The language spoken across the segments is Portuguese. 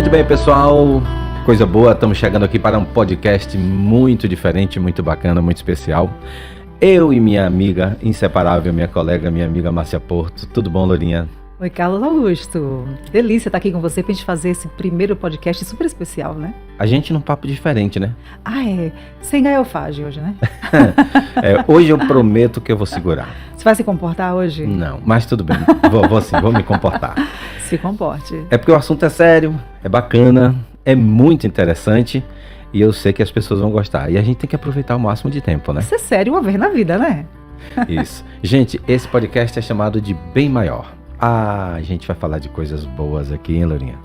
Muito bem, pessoal, coisa boa, estamos chegando aqui para um podcast muito diferente, muito bacana, muito especial. Eu e minha amiga inseparável, minha colega, minha amiga Márcia Porto. Tudo bom, Lourinha? Oi, Carlos Augusto. Delícia estar aqui com você para a gente fazer esse primeiro podcast super especial, né? A gente num papo diferente, né? Ah, é. Sem gaiofagem hoje, né? Hoje eu prometo que eu vou segurar. Você vai se comportar hoje? Não, mas tudo bem. Vou me comportar. Se comporte. É porque o assunto é sério, é bacana, é muito interessante e eu sei que as pessoas vão gostar. E a gente tem que aproveitar o máximo de tempo, né? Isso é sério uma vez na vida, né? Isso. Gente, esse podcast é chamado de Bem Maior. A gente vai falar de coisas boas aqui, hein, Lourinha?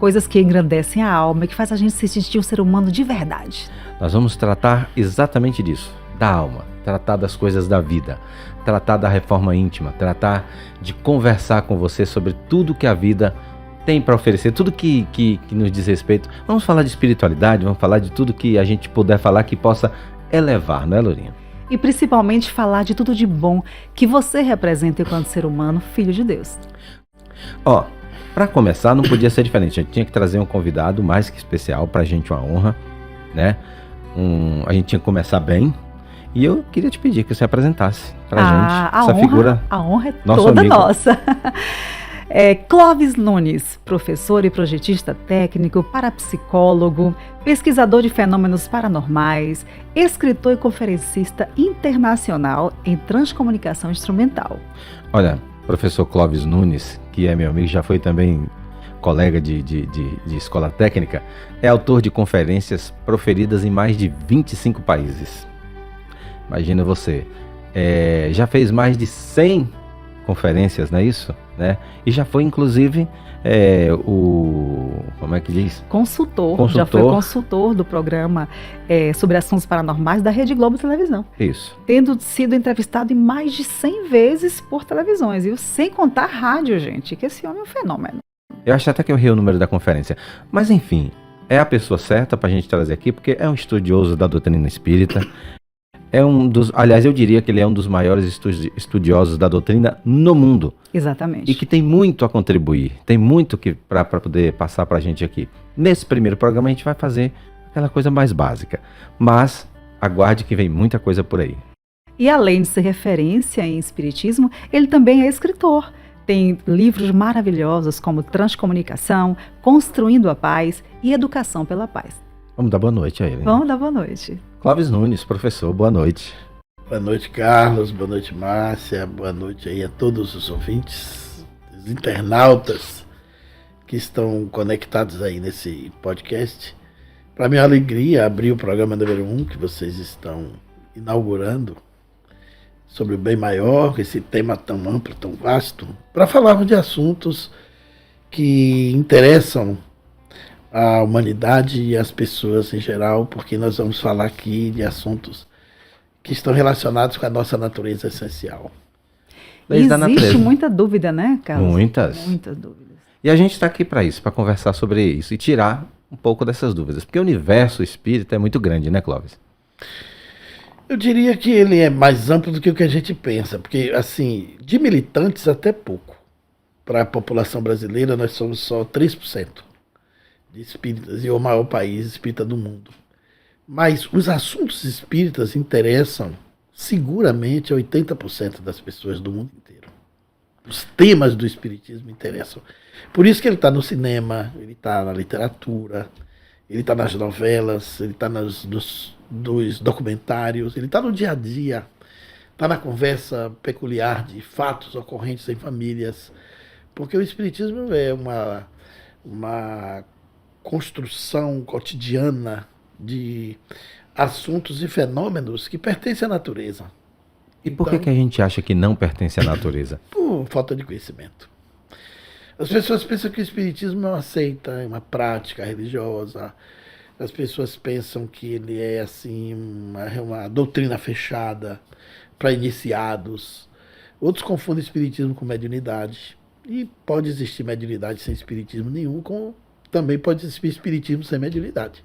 Coisas que engrandecem a alma e que faz a gente se sentir um ser humano de verdade. Nós vamos tratar exatamente disso, da alma, tratar das coisas da vida, tratar da reforma íntima, tratar de conversar com você sobre tudo que a vida tem para oferecer, tudo que nos diz respeito. Vamos falar de espiritualidade, vamos falar de tudo que a gente puder falar que possa elevar, não é, Lourinha? E principalmente falar de tudo de bom que você representa enquanto ser humano, filho de Deus. Ó, para começar não podia ser diferente, a gente tinha que trazer um convidado mais que especial, pra gente uma honra, né? A gente tinha que começar bem. E eu queria te pedir que você apresentasse pra gente essa figura. A honra é toda nossa. Clóvis Nunes, professor e projetista técnico, parapsicólogo, pesquisador de fenômenos paranormais, escritor e conferencista internacional em transcomunicação instrumental. Olha, professor Clóvis Nunes, que é meu amigo, já foi também colega de escola técnica, é autor de conferências proferidas em mais de 25 países. Imagina você, já fez mais de 100 conferências, não é isso? Né? E já foi, inclusive, como é que diz? Consultor. Já foi consultor do programa sobre assuntos paranormais da Rede Globo Televisão. Isso. Tendo sido entrevistado em mais de 100 vezes por televisões, viu? Sem contar rádio, gente, que esse homem é um fenômeno. Eu acho até que eu errei o número da conferência. Mas, enfim, é a pessoa certa pra gente trazer aqui, porque é um estudioso da doutrina espírita. Aliás, eu diria que ele é um dos maiores estudiosos da doutrina no mundo. Exatamente. E que tem muito a contribuir, tem muito para poder passar para a gente aqui. Nesse primeiro programa a gente vai fazer aquela coisa mais básica, mas aguarde que vem muita coisa por aí. E além de ser referência em espiritismo, ele também é escritor. Tem livros maravilhosos como Transcomunicação, Construindo a Paz e Educação pela Paz. Vamos dar boa noite a ele. Vamos dar boa noite. Clóvis Nunes, professor, boa noite. Boa noite, Carlos. Boa noite, Márcia. Boa noite aí a todos os ouvintes, os internautas que estão conectados aí nesse podcast. Para minha alegria, abrir o programa número 1 que vocês estão inaugurando sobre o bem maior, esse tema tão amplo, tão vasto, para falarmos de assuntos que interessam a humanidade e as pessoas em geral, porque nós vamos falar aqui de assuntos que estão relacionados com a nossa natureza essencial. Existe muita dúvida, né, Carlos? Muitas dúvidas. E a gente está aqui para isso, para conversar sobre isso e tirar um pouco dessas dúvidas, porque o universo espírita é muito grande, né, Clóvis? Eu diria que ele é mais amplo do que o que a gente pensa, porque, assim, de militantes até pouco. Para a população brasileira, nós somos só 3% de espíritas e o maior país espírita do mundo. Mas os assuntos espíritas interessam seguramente a 80% das pessoas do mundo inteiro. Os temas do espiritismo interessam. Por isso que ele está no cinema, ele está na literatura, ele está nas novelas, ele está nos documentários, ele está no dia a dia, está na conversa peculiar de fatos ocorrentes em famílias. Porque o espiritismo é uma construção cotidiana de assuntos e fenômenos que pertencem à natureza. E por que a gente acha que não pertence à natureza? Por falta de conhecimento. As pessoas pensam que o espiritismo é uma seita, é uma prática religiosa. As pessoas pensam que ele é assim uma doutrina fechada para iniciados. Outros confundem espiritismo com mediunidade. E pode existir mediunidade sem espiritismo nenhum, como também pode existir espiritismo sem mediunidade.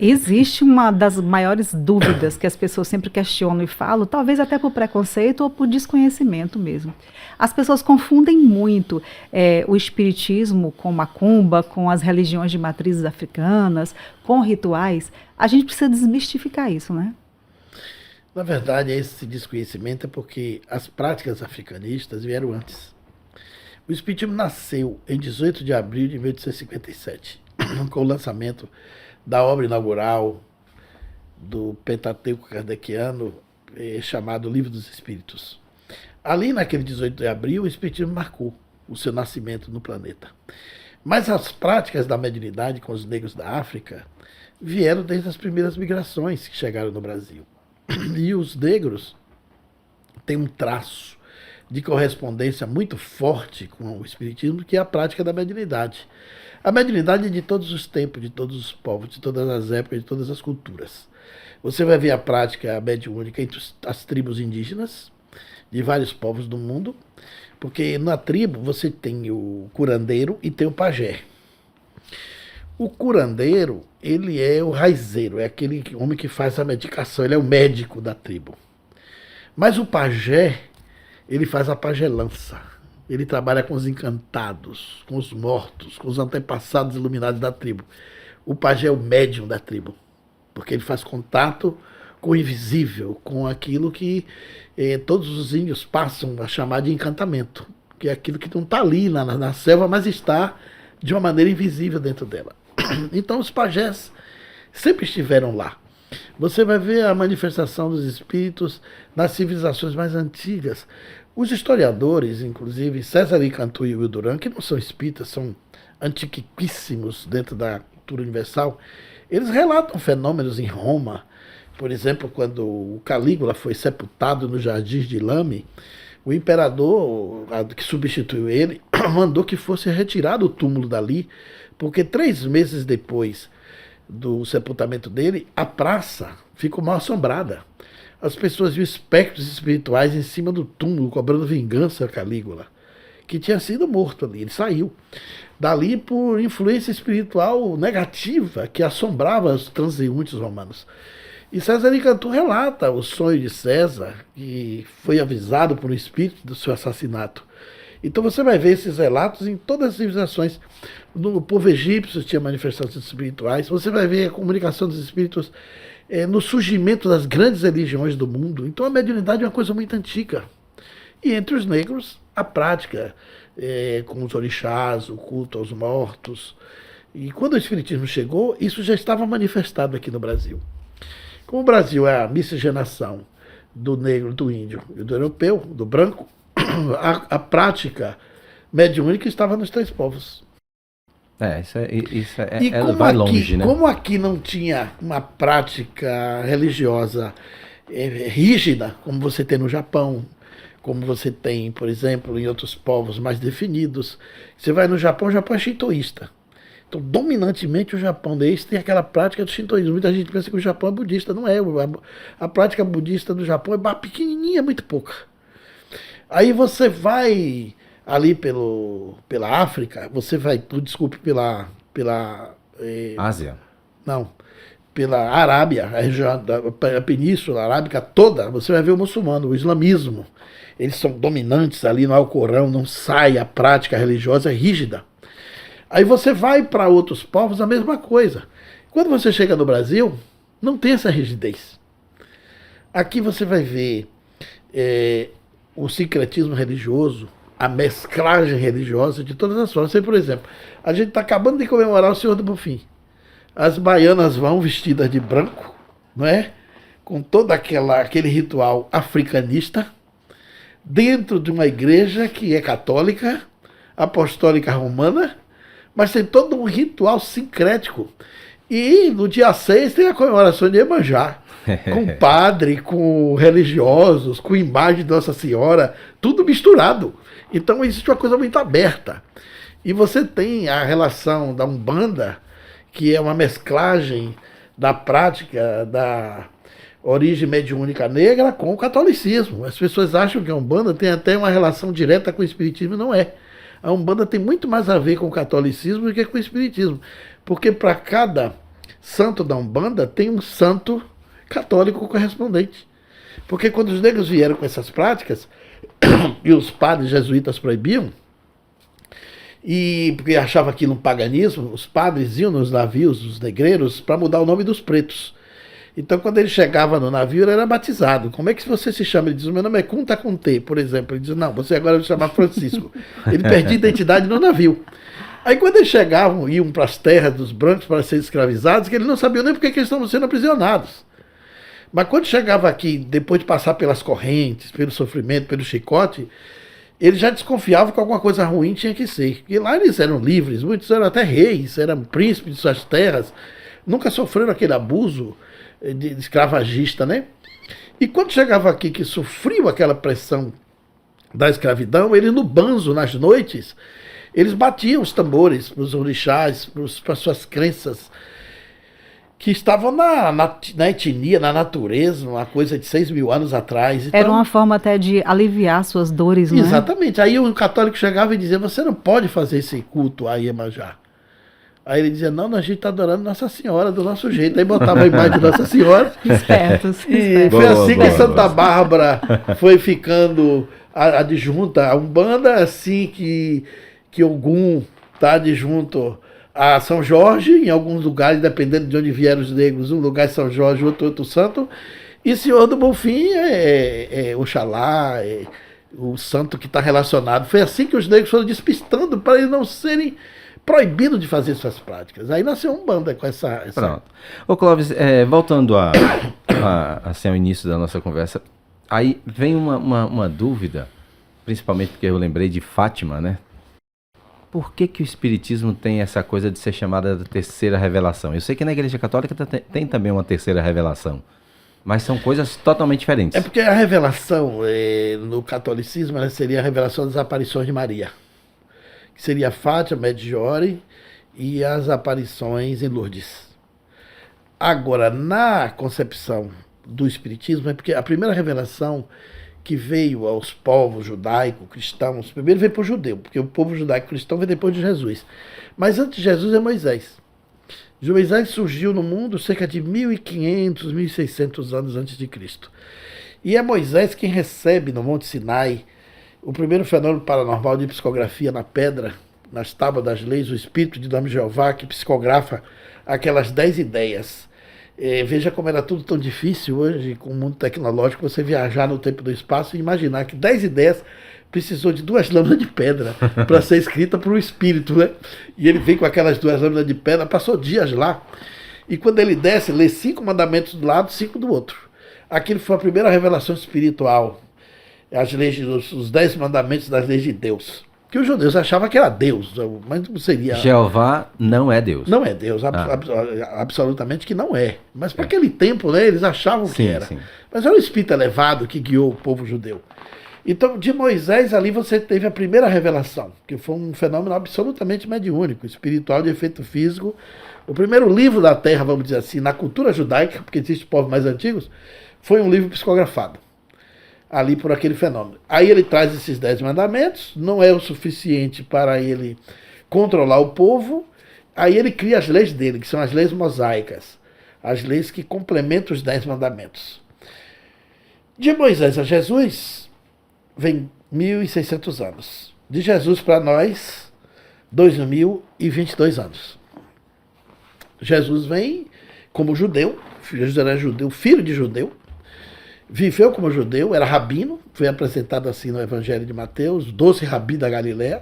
Existe uma das maiores dúvidas que as pessoas sempre questionam e falam, talvez até por preconceito ou por desconhecimento mesmo. As pessoas confundem muito o espiritismo com macumba, com as religiões de matrizes africanas, com rituais. A gente precisa desmistificar isso, né? Na verdade, esse desconhecimento é porque as práticas africanistas vieram antes. O espiritismo nasceu em 18 de abril de 1857, com o lançamento da obra inaugural do Pentateuco kardeciano, chamado Livro dos Espíritos. Ali, naquele 18 de abril, o espiritismo marcou o seu nascimento no planeta. Mas as práticas da mediunidade com os negros da África vieram desde as primeiras migrações que chegaram no Brasil. E os negros têm um traço de correspondência muito forte com o espiritismo, que é a prática da mediunidade. A mediunidade é de todos os tempos, de todos os povos, de todas as épocas, de todas as culturas. Você vai ver a prática mediúnica entre as tribos indígenas, de vários povos do mundo, porque na tribo você tem o curandeiro e tem o pajé. O curandeiro, ele é o raizeiro, é aquele homem que faz a medicação, ele é o médico da tribo. Mas o pajé, ele faz a pagelança. Ele trabalha com os encantados, com os mortos, com os antepassados iluminados da tribo. O pajé é o médium da tribo, porque ele faz contato com o invisível, com aquilo que todos os índios passam a chamar de encantamento, que é aquilo que não está ali na selva, mas está de uma maneira invisível dentro dela. Então os pajés sempre estiveram lá. Você vai ver a manifestação dos espíritos nas civilizações mais antigas. Os historiadores, inclusive César Cantu e Will Duran, que não são espíritas, são antiquíssimos dentro da cultura universal, eles relatam fenômenos em Roma. Por exemplo, quando o Calígula foi sepultado no Jardins de Lame, o imperador que substituiu ele mandou que fosse retirado o túmulo dali, porque 3 meses depois do sepultamento dele, a praça ficou mal assombrada. As pessoas viam espectros espirituais em cima do túmulo, cobrando vingança a Calígula, que tinha sido morto ali. Ele saiu dali por influência espiritual negativa que assombrava os transeuntes romanos. E César Cantu relata o sonho de César, que foi avisado por um espírito do seu assassinato. Então você vai ver esses relatos em todas as civilizações. No povo egípcio tinha manifestações espirituais. Você vai ver a comunicação dos espíritos no surgimento das grandes religiões do mundo. Então a mediunidade é uma coisa muito antiga. E entre os negros, a prática com os orixás, o culto aos mortos. E quando o espiritismo chegou, isso já estava manifestado aqui no Brasil. Como o Brasil é a miscigenação do negro, do índio e do europeu, do branco, a prática mediúnica estava nos 3 povos. Ela vai longe, né? Como aqui não tinha uma prática religiosa rígida, como você tem no Japão, como você tem, por exemplo, em outros povos mais definidos, você vai no Japão, o Japão é shintoísta. Então, dominantemente, o japonês tem aquela prática do shintoísmo. Muita gente pensa que o Japão é budista. Não é. A prática budista do Japão é pequenininha, muito pouca. Aí você vai ali pela África, você vai, desculpe, pela Ásia? Não, pela Arábia, a região a Península Arábica toda, você vai ver o muçulmano, o islamismo. Eles são dominantes ali no Alcorão, não sai a prática religiosa rígida. Aí você vai para outros povos, a mesma coisa. Quando você chega no Brasil, não tem essa rigidez. Aqui você vai ver o sincretismo religioso, a mesclagem religiosa de todas as formas. Por exemplo, a gente está acabando de comemorar o Senhor do Bonfim. As baianas vão vestidas de branco, não é? Com todo aquele ritual africanista, dentro de uma igreja que é católica, apostólica romana, mas tem todo um ritual sincrético. E no dia 6 tem a comemoração de Iemanjá, com padre, com religiosos, com imagem de Nossa Senhora, tudo misturado. Então existe uma coisa muito aberta. E você tem a relação da Umbanda, que é uma mesclagem da prática da origem mediúnica negra com o catolicismo. As pessoas acham que a Umbanda tem até uma relação direta com o espiritismo, não é. A Umbanda tem muito mais a ver com o catolicismo do que com o espiritismo, porque para cada santo da Umbanda tem um santo católico correspondente. Porque quando os negros vieram com essas práticas, e os padres jesuítas proibiam, e porque achavam aquilo um paganismo, os padres iam nos navios, os negreiros, para mudar o nome dos pretos. Então, quando ele chegava no navio, ele era batizado. Como é que você se chama? Ele diz, o meu nome é Kunta Kunte, por exemplo. Ele diz, não, você agora vai se chamar Francisco. Ele perdia identidade no navio. Aí, quando eles chegavam, iam para as terras dos brancos para serem escravizados, que eles não sabiam nem por que eles estavam sendo aprisionados. Mas quando chegava aqui, depois de passar pelas correntes, pelo sofrimento, pelo chicote, eles já desconfiavam que alguma coisa ruim tinha que ser. E lá eles eram livres, muitos eram até reis, eram príncipes de suas terras, nunca sofreram aquele abuso de escravagista, né? E quando chegava aqui, que sofriam aquela pressão da escravidão, eles no banzo, nas noites, eles batiam os tambores para os orixás, para suas crenças, que estavam na etnia, na natureza, uma coisa de 6 mil anos atrás. Então, era uma forma até de aliviar suas dores, não é? Exatamente. Aí o católico chegava e dizia, você não pode fazer esse culto a Iemanjá. Aí ele dizia, não, a gente está adorando Nossa Senhora do nosso jeito. Aí botava a imagem de Nossa Senhora. Espertos. E foi assim que Santa Bárbara foi ficando adjunta a Umbanda, assim que Ogum está adjunto a São Jorge, em alguns lugares, dependendo de onde vieram os negros, um lugar é São Jorge, outro santo. E Senhor do Bonfim é Oxalá, é o santo que está relacionado. Foi assim que os negros foram despistando para eles não serem proibido de fazer suas práticas. Aí nasceu Umbanda com essa... Pronto. Ô Clóvis, voltando assim, ao início da nossa conversa, aí vem uma dúvida, principalmente porque eu lembrei de Fátima, né? Por que o Espiritismo tem essa coisa de ser chamada da terceira revelação? Eu sei que na Igreja Católica tem também uma terceira revelação, mas são coisas totalmente diferentes. É porque a revelação, no catolicismo, ela seria a revelação das aparições de Maria, que seria Fátima, Medjugorje e as aparições em Lourdes. Agora, na concepção do Espiritismo, é porque a primeira revelação que veio aos povos judaico-cristãos, primeiro veio para o judeu, porque o povo judaico-cristão veio depois de Jesus. Mas antes de Jesus é Moisés. Moisés surgiu no mundo cerca de 1.500, 1.600 anos antes de Cristo. E é Moisés quem recebe no Monte Sinai o primeiro fenômeno paranormal de psicografia na pedra, nas tábuas das leis, o Espírito de nome Jeová, que psicografa aquelas 10 ideias. Veja como era tudo tão difícil hoje, com o mundo tecnológico, você viajar no tempo e no espaço e imaginar que 10 ideias precisou de 2 lâminas de pedra para ser escrita por um espírito, né? E ele vem com aquelas 2 lâminas de pedra, passou dias lá. E quando ele desce, lê 5 mandamentos do lado, 5 do outro. Aquilo foi a primeira revelação espiritual. As leis, os 10 mandamentos das leis de Deus. Que os judeus achavam que era Deus, mas não seria... Jeová não é Deus. Não é Deus, absolutamente que não é. Mas para aquele tempo, né, eles achavam que era. Sim. Mas era o espírito elevado que guiou o povo judeu. Então, de Moisés, ali você teve a primeira revelação, que foi um fenômeno absolutamente mediúnico, espiritual de efeito físico. O primeiro livro da Terra, vamos dizer assim, na cultura judaica, porque existem povos mais antigos, foi um livro psicografado. Ali por aquele fenômeno. Aí ele traz esses 10 mandamentos, não é o suficiente para ele controlar o povo, aí ele cria as leis dele, que são as leis mosaicas, as leis que complementam os 10 mandamentos. De Moisés a Jesus, vem 1.600 anos. De Jesus para nós, 2.022 anos. Jesus vem como judeu, Jesus era judeu, filho de judeu, viveu como judeu, era rabino, foi apresentado assim no Evangelho de Mateus, doce rabi da Galileia,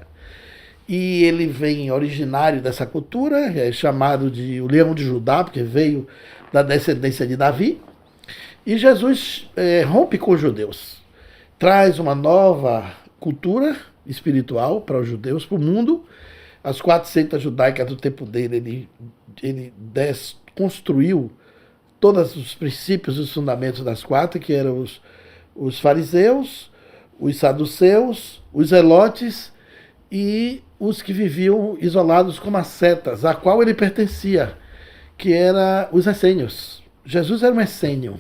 e ele vem originário dessa cultura, é chamado de o leão de Judá, porque veio da descendência de Davi, e Jesus rompe com os judeus, traz uma nova cultura espiritual para os judeus, para o mundo. As 4 seitas judaicas do tempo dele, ele construiu todos os princípios e os fundamentos das 4, que eram os fariseus, os saduceus, os zelotes e os que viviam isolados como as setas, a qual ele pertencia, que eram os essênios. Jesus era um essênio.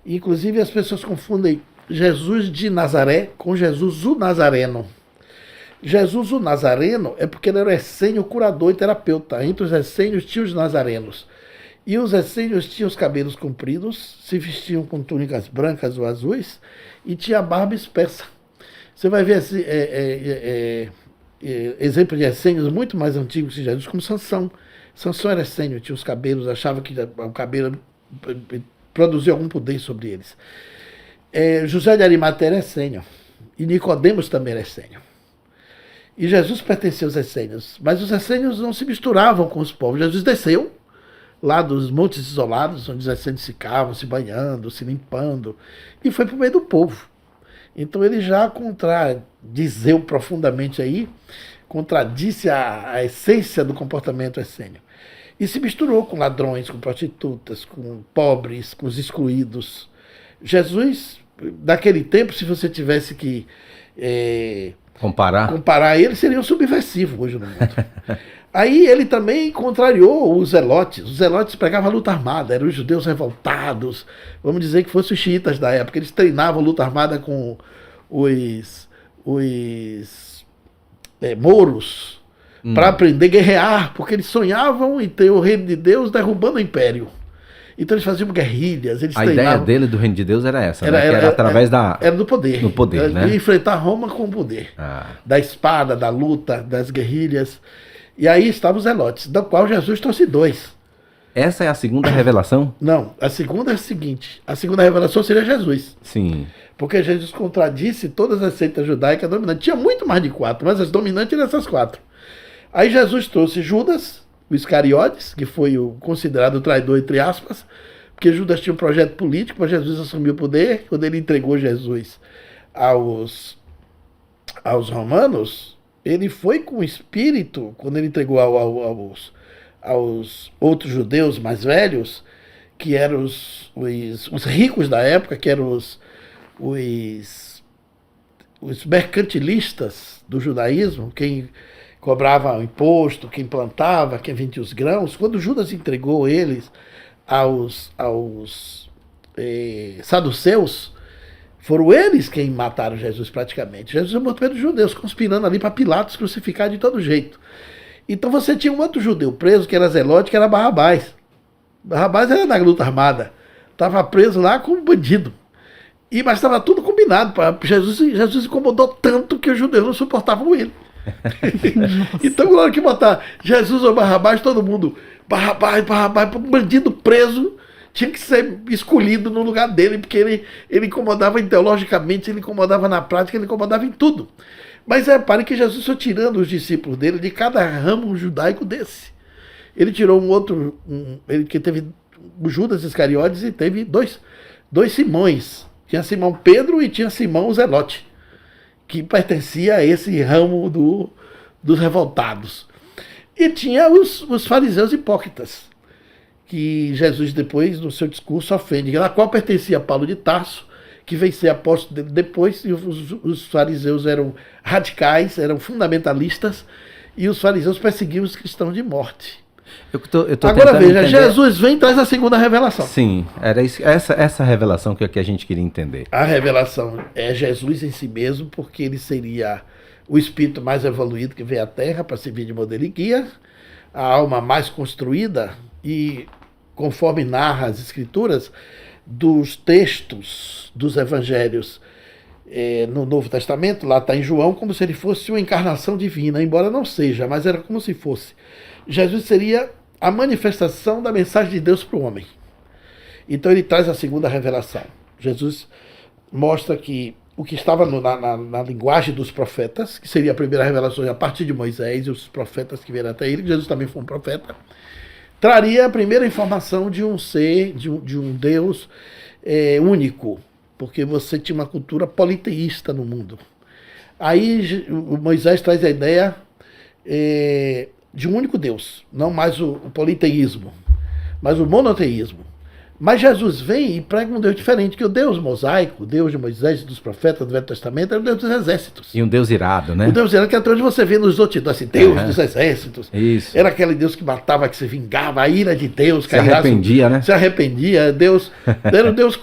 Inclusive as pessoas confundem Jesus de Nazaré com Jesus o Nazareno. Jesus o Nazareno é porque ele era essênio, curador e terapeuta. Entre os essênios tinha os nazarenos. E os essênios tinham os cabelos compridos, se vestiam com túnicas brancas ou azuis e tinha a barba espessa. Você vai ver exemplo de essênios muito mais antigos que Jesus, como Sansão. Sansão era essênio, tinha os cabelos, achava que o cabelo produzia algum poder sobre eles. José de Arimateia era essênio. E Nicodemos também era essênio. E Jesus pertencia aos essênios. Mas os essênios não se misturavam com os povos. Jesus desceu lá dos montes isolados, onde os essênios ficavam se banhando, se limpando, e foi para o meio do povo. Então ele já contradizeu profundamente aí, contradisse a essência do comportamento essênio. E se misturou com ladrões, com prostitutas, com pobres, com os excluídos. Jesus, naquele tempo, se você tivesse que comparar ele, seria um subversivo hoje no mundo. Aí ele também contrariou os zelotes. Os zelotes pregavam a luta armada, eram os judeus revoltados, vamos dizer que fossem os xiitas da época. Eles treinavam luta armada com os mouros para aprender a guerrear, porque eles sonhavam em ter o reino de Deus derrubando o império. Então eles faziam guerrilhas, eles treinavam. A ideia dele do reino de Deus era essa, né? Que era através era do poder. Do poder, né? De enfrentar Roma com o poder. Da espada, da luta, das guerrilhas. E aí estavam os zelotes, da qual Jesus trouxe 2. Essa é a segunda revelação? Não, a segunda é a seguinte. A segunda revelação seria Jesus. Sim. Porque Jesus contradisse todas as seitas judaicas dominantes. Tinha muito mais de 4, mas as dominantes eram essas 4. Aí Jesus trouxe Judas, o Iscariotes, que foi o considerado traidor, entre aspas, porque Judas tinha um projeto político para Jesus assumir o poder. Quando ele entregou Jesus aos romanos, ele foi com o espírito, quando ele entregou aos outros judeus mais velhos, que eram os ricos da época, que eram os mercantilistas do judaísmo, quem cobrava o imposto, quem plantava, quem vendia os grãos. Quando Judas entregou eles aos saduceus, foram eles quem mataram Jesus praticamente. Jesus é morto pelos judeus, conspirando ali para Pilatos crucificar de todo jeito. Então você tinha um outro judeu preso, que era zelote, que era Barrabás. Barrabás era da luta armada. Estava preso lá como bandido. Mas estava tudo combinado. Jesus incomodou tanto que os judeus não suportavam ele. Então, na hora que botar Jesus ou Barrabás, todo mundo, Barrabás, um bandido preso, tinha que ser escolhido no lugar dele, porque ele incomodava ideologicamente, ele incomodava na prática, ele incomodava em tudo. Mas repare que Jesus foi tirando os discípulos dele de cada ramo judaico desse. Ele tirou ele que teve o Judas Iscariotes e teve dois Simões. Tinha Simão Pedro e tinha Simão o Zelote, que pertencia a esse ramo dos revoltados. E tinha os fariseus hipócritas, que Jesus depois, no seu discurso, ofende, na qual pertencia Paulo de Tarso, que veio ser apóstolo dele depois, e os fariseus eram radicais, eram fundamentalistas, e os fariseus perseguiam os cristãos de morte. Agora veja, entender... Jesus vem e traz a segunda revelação. Sim, era essa revelação que a gente queria entender. A revelação é Jesus em si mesmo, porque ele seria o espírito mais evoluído que veio à Terra para servir de modelo e guia, a alma mais construída e, conforme narra as Escrituras, dos textos dos evangelhos no Novo Testamento, lá está em João, como se ele fosse uma encarnação divina, embora não seja, mas era como se fosse. Jesus seria a manifestação da mensagem de Deus para o homem. Então ele traz a segunda revelação. Jesus mostra que o que estava na linguagem dos profetas, que seria a primeira revelação a partir de Moisés e os profetas que vieram até ele, que Jesus também foi um profeta, traria a primeira informação de um ser, de um Deus único, porque você tinha uma cultura politeísta no mundo. Aí o Moisés traz a ideia de um único Deus, não mais o politeísmo, mas o monoteísmo. Mas Jesus vem e prega um Deus diferente, que o Deus mosaico, o Deus de Moisés e dos profetas do Velho Testamento, era o Deus dos exércitos. E um Deus irado, né? O Deus irado, que até hoje você vê nos outros, assim, Deus dos exércitos. Isso. Era aquele Deus que matava, que se vingava, a ira de Deus. Se arrependia, né? Se arrependia. Deus, era um Deus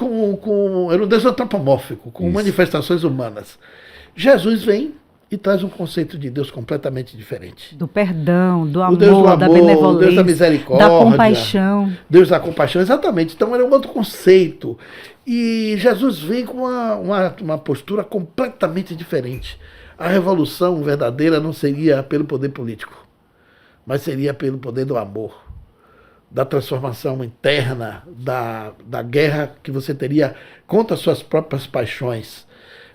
era um Deus antropomórfico, com manifestações humanas. Jesus vem e traz um conceito de Deus completamente diferente. Do perdão, do amor, Deus do amor, da benevolência, Deus da misericórdia, da compaixão. Deus da compaixão, exatamente. Então era um outro conceito. E Jesus vem com uma postura completamente diferente. A revolução verdadeira não seria pelo poder político, mas seria pelo poder do amor, da transformação interna, da guerra que você teria contra as suas próprias paixões,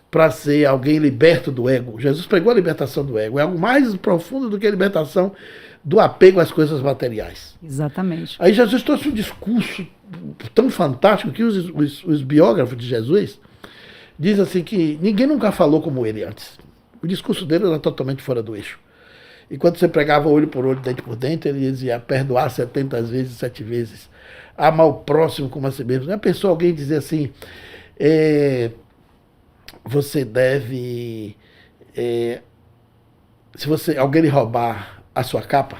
para ser alguém liberto do ego. Jesus pregou a libertação do ego. É algo mais profundo do que a libertação do apego às coisas materiais. Exatamente. Aí Jesus trouxe um discurso tão fantástico que os biógrafos de Jesus dizem assim que ninguém nunca falou como ele antes. O discurso dele era totalmente fora do eixo. E quando você pregava olho por olho, dente por dente, ele dizia perdoar 70 vezes, 7 vezes. Amar o próximo como a si mesmo. Já pensou alguém dizer assim... você deve, se alguém lhe roubar a sua capa,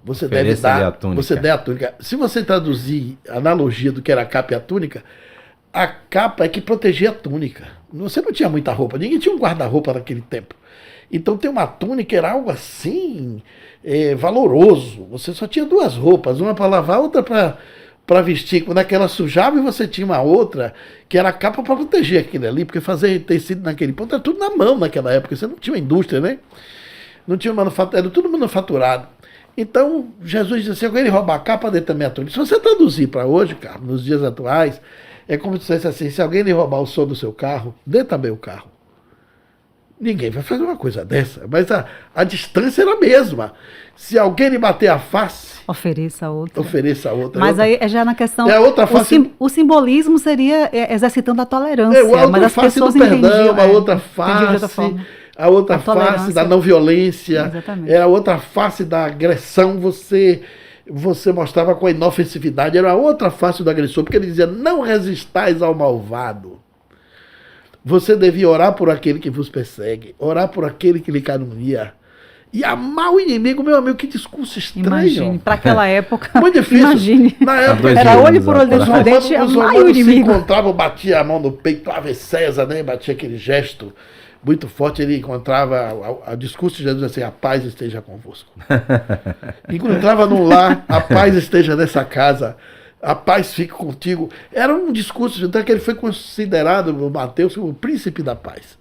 você deve dar a túnica. Você der a túnica. Se você traduzir a analogia do que era a capa e a túnica, a capa é que protegia a túnica. Você não tinha muita roupa, ninguém tinha um guarda-roupa naquele tempo. Então ter uma túnica era algo assim valoroso. Você só tinha 2 roupas, uma para lavar, outra para vestir. Quando aquela sujava, e você tinha uma outra, que era a capa para proteger aquilo ali, porque fazer tecido naquele ponto era tudo na mão naquela época, você não tinha uma indústria, né? Não tinha manufatura, era tudo manufaturado. Então, Jesus disse assim, alguém roubar a capa, dê também a túnica. Se você traduzir para hoje, cara, nos dias atuais, é como se dissesse assim, se alguém lhe roubar o som do seu carro, dê também o carro. Ninguém vai fazer uma coisa dessa, mas a distância era a mesma. Se alguém lhe bater a face... Ofereça a outra. Ofereça a outra. Mas aí é já na questão... É outra face... O simbolismo seria exercitando a tolerância. A outra mas as face pessoas do perdão, entendiam, a outra face... A outra face da não violência. Exatamente. Era a outra face da agressão. Você mostrava com a inofensividade. Era a outra face do agressor. Porque ele dizia, não resistais ao malvado. Você devia orar por aquele que vos persegue. Orar por aquele que lhe calunia. E amar o inimigo, meu amigo, que discurso estranho. Imagine, para aquela época. Muito difícil. Imagine. Na época, era olho por olho, dente por dente, amar o inimigo. Se encontrava, batia a mão no peito, Ave César, né? Batia aquele gesto muito forte. Ele encontrava, o discurso de Jesus assim, a paz esteja convosco. Encontrava num lar, a paz esteja nessa casa. A paz fique contigo. Era um discurso, então que ele foi considerado, o Mateus, o príncipe da paz.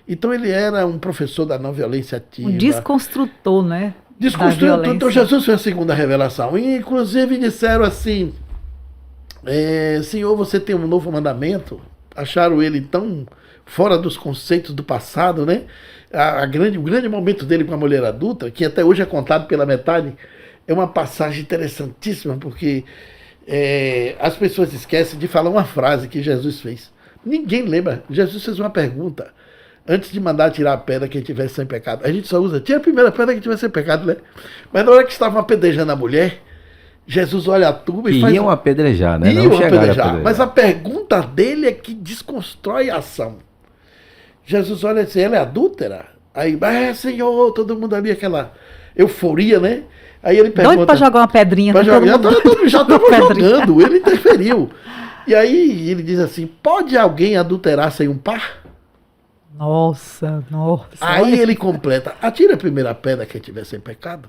Então ele era um professor da não violência ativa. Um desconstrutor, né? Desconstrutor. Então Jesus foi a segunda revelação. E inclusive disseram assim, Senhor, você tem um novo mandamento? Acharam ele tão fora dos conceitos do passado, né? O grande momento dele com a mulher adulta, que até hoje é contado pela metade, é uma passagem interessantíssima, porque as pessoas esquecem de falar uma frase que Jesus fez. Ninguém lembra. Jesus fez uma pergunta antes de mandar tirar a pedra quem tivesse sem pecado. A gente só usa, tira a primeira pedra quem tivesse sem pecado, né? Mas na hora que estavam apedrejando a mulher, Jesus olha a turma e faz... Iam apedrejar, né? Iam apedrejar. Mas a pergunta dele é que desconstrói a ação. Jesus olha e diz, ela é adúltera? Aí, Senhor, todo mundo ali, aquela euforia, né? Aí ele pergunta... Doido para jogar uma pedrinha. Já estava jogando, ele interferiu. E aí ele diz assim, pode alguém adulterar sem um par? Nossa. Aí ele completa, atira a primeira pedra quem tiver sem pecado.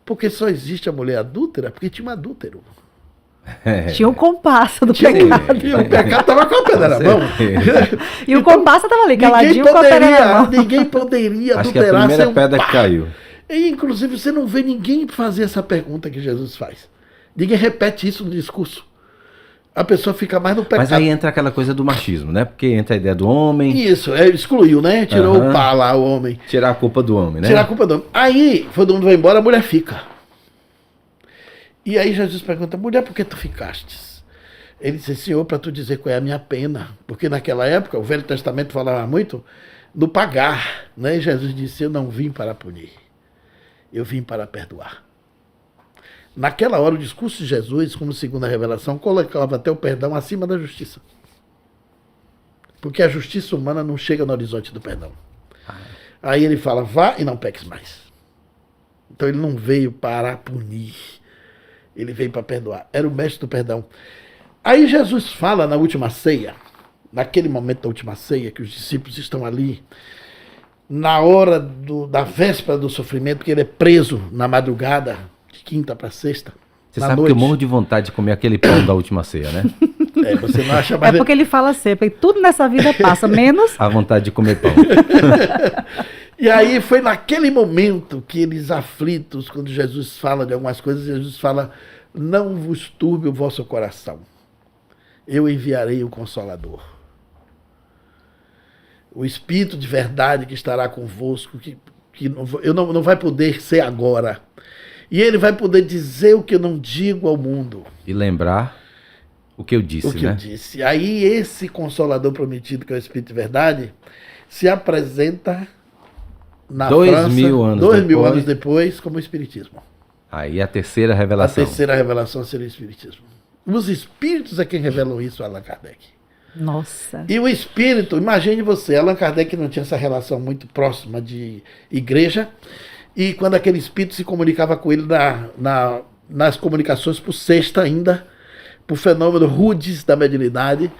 Porque só existe a mulher adúltera porque tinha um adúltero. Tinha um compasso do pecado. E o pecado estava com a pedra na mão. E o compasso estava ali, caladinho com a pedra na mão. Ninguém poderia Acho que a adulterar primeira sem um pedra par. que caiu. E, inclusive, você não vê ninguém fazer essa pergunta que Jesus faz. Ninguém repete isso no discurso. A pessoa fica mais no pecado. Mas aí entra aquela coisa do machismo, né? Porque entra a ideia do homem. Isso, excluiu, né? Tirou o pá lá, o homem. Tirar a culpa do homem, né? Tirar a culpa do homem. Aí, quando o homem vai embora, a mulher fica. E aí Jesus pergunta, mulher, por que tu ficastes? Ele disse, Senhor, para tu dizer qual é a minha pena. Porque naquela época, o Velho Testamento falava muito do pagar, né? E Jesus disse, eu não vim para punir. Eu vim para perdoar. Naquela hora, o discurso de Jesus, como segunda revelação, colocava até o perdão acima da justiça. Porque a justiça humana não chega no horizonte do perdão. Aí ele fala, vá e não peques mais. Então ele não veio para punir. Ele veio para perdoar. Era o mestre do perdão. Aí Jesus fala na última ceia, naquele momento da última ceia, que os discípulos estão ali, na hora da véspera do sofrimento, porque ele é preso na madrugada, de quinta para sexta. Você sabe que eu morro de vontade de comer aquele pão da última ceia, né? Você não acha mais... É porque ele fala sempre, tudo nessa vida passa, menos... A vontade de comer pão. E aí foi naquele momento que eles aflitos, quando Jesus fala de algumas coisas, Jesus fala, não vos turbe o vosso coração, eu enviarei o Consolador. O Espírito de verdade que estará convosco, que não vai poder ser agora. E ele vai poder dizer o que eu não digo ao mundo. E lembrar o que eu disse, né? O que eu disse. Aí esse Consolador prometido, que é o Espírito de verdade, se apresenta na França, 2000 anos depois, como o Espiritismo. Aí a terceira revelação. A terceira revelação seria o Espiritismo. Os Espíritos é quem revelam isso a Allan Kardec. Nossa. E o Espírito, imagine você, Allan Kardec não tinha essa relação muito próxima de igreja, e quando aquele Espírito se comunicava com ele nas comunicações por sexta ainda, por fenômeno rudes da mediunidade,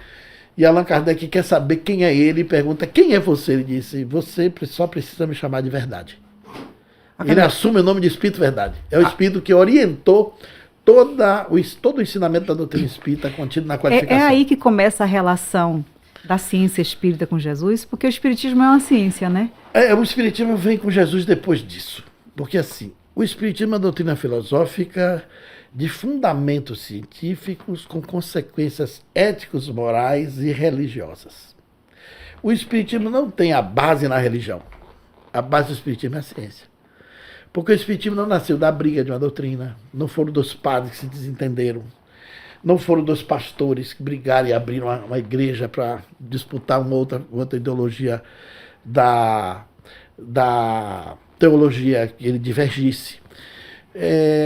e Allan Kardec quer saber quem é ele e pergunta, quem é você? Ele disse, você só precisa me chamar de verdade. Ele assume o nome de Espírito Verdade. É o Espírito que orientou todo o ensinamento da doutrina espírita contido na qualificação. É aí que começa a relação da ciência espírita com Jesus, porque o espiritismo é uma ciência, né? O espiritismo vem com Jesus depois disso. Porque assim, o espiritismo é uma doutrina filosófica de fundamentos científicos com consequências éticos, morais e religiosas. O espiritismo não tem a base na religião. A base do espiritismo é a ciência. Porque o espiritismo não nasceu da briga de uma doutrina, não foram dos padres que se desentenderam, não foram dos pastores que brigaram e abriram uma igreja para disputar uma outra ideologia da teologia que ele divergisse.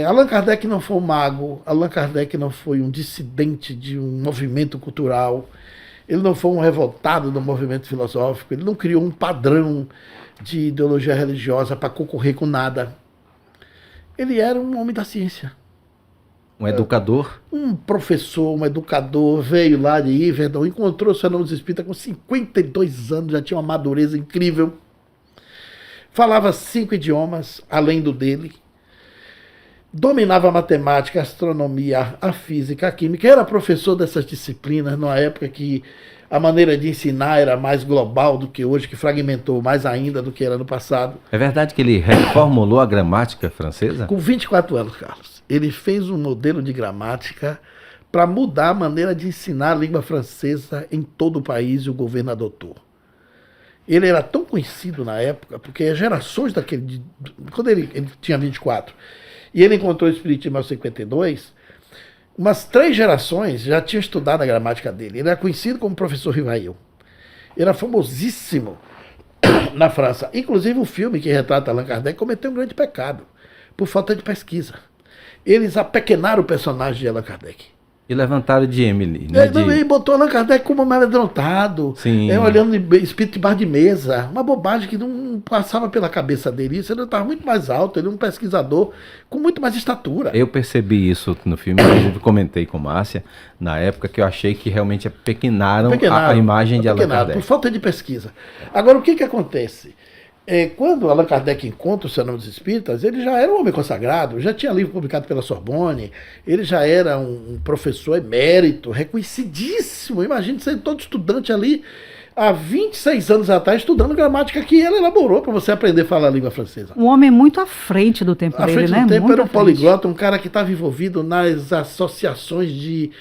Allan Kardec não foi um mago, Allan Kardec não foi um dissidente de um movimento cultural, ele não foi um revoltado do movimento filosófico, ele não criou um padrão de ideologia religiosa para concorrer com nada. Ele era um homem da ciência. Um educador? Um professor, um educador, veio lá de Iverdon, encontrou os fenômenos espíritas com 52 anos, já tinha uma madureza incrível. Falava 5 idiomas, além do dele. Dominava a matemática, a astronomia, a física, a química. Era professor dessas disciplinas numa época que a maneira de ensinar era mais global do que hoje, que fragmentou mais ainda do que era no passado. É verdade que ele reformulou a gramática francesa? Com 24 anos, Carlos. Ele fez um modelo de gramática para mudar a maneira de ensinar a língua francesa em todo o país, e o governo adotou. Ele era tão conhecido na época, porque gerações daquele... Quando ele tinha 24, e ele encontrou o Espiritismo em 1952, umas 3 gerações já tinham estudado a gramática dele. Ele era conhecido como professor Rivail. Ele era famosíssimo na França. Inclusive o filme que retrata Allan Kardec cometeu um grande pecado, por falta de pesquisa. Eles apequenaram o personagem de Allan Kardec. E levantaram de Emily, né? E botou Allan Kardec como um amedrontado, olhando espírito de bar de mesa. Uma bobagem que não passava pela cabeça dele. Isso, ele estava muito mais alto, ele era um pesquisador com muito mais estatura. Eu percebi isso no filme, inclusive comentei com Márcia, na época que eu achei que realmente apequenaram a imagem de Allan Kardec. Por falta de pesquisa. Agora, o que acontece? Quando Allan Kardec encontra os fenômenos espíritas, ele já era um homem consagrado, já tinha livro publicado pela Sorbonne, ele já era um professor emérito, reconhecidíssimo. Imagine ser todo estudante ali, há 26 anos atrás, estudando gramática que ele elaborou para você aprender a falar a língua francesa. Um homem muito à frente do tempo dele, né? À frente do tempo, era um poliglota, um cara que estava envolvido nas associações de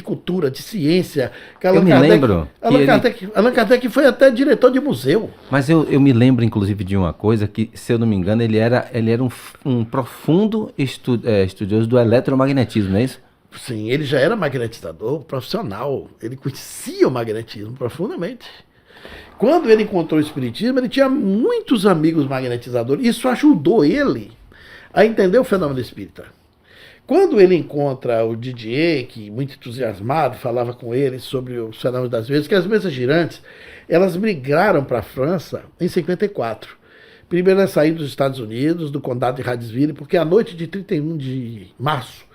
cultura, de ciência. Eu me lembro. Allan Kardec foi até diretor de museu. Mas eu me lembro, inclusive, de uma coisa que, se eu não me engano, ele era um profundo estudioso do eletromagnetismo, não é isso? Sim, ele já era magnetizador profissional. Ele conhecia o magnetismo profundamente. Quando ele encontrou o espiritismo, ele tinha muitos amigos magnetizadores. Isso ajudou ele a entender o fenômeno espírita. Quando ele encontra o Didier, que muito entusiasmado, falava com ele sobre os fenômenos das mesas, que as mesas girantes, elas migraram para a França em 54. Primeiro elas saíram dos Estados Unidos, do condado de Hadesville, porque a noite de 31 de março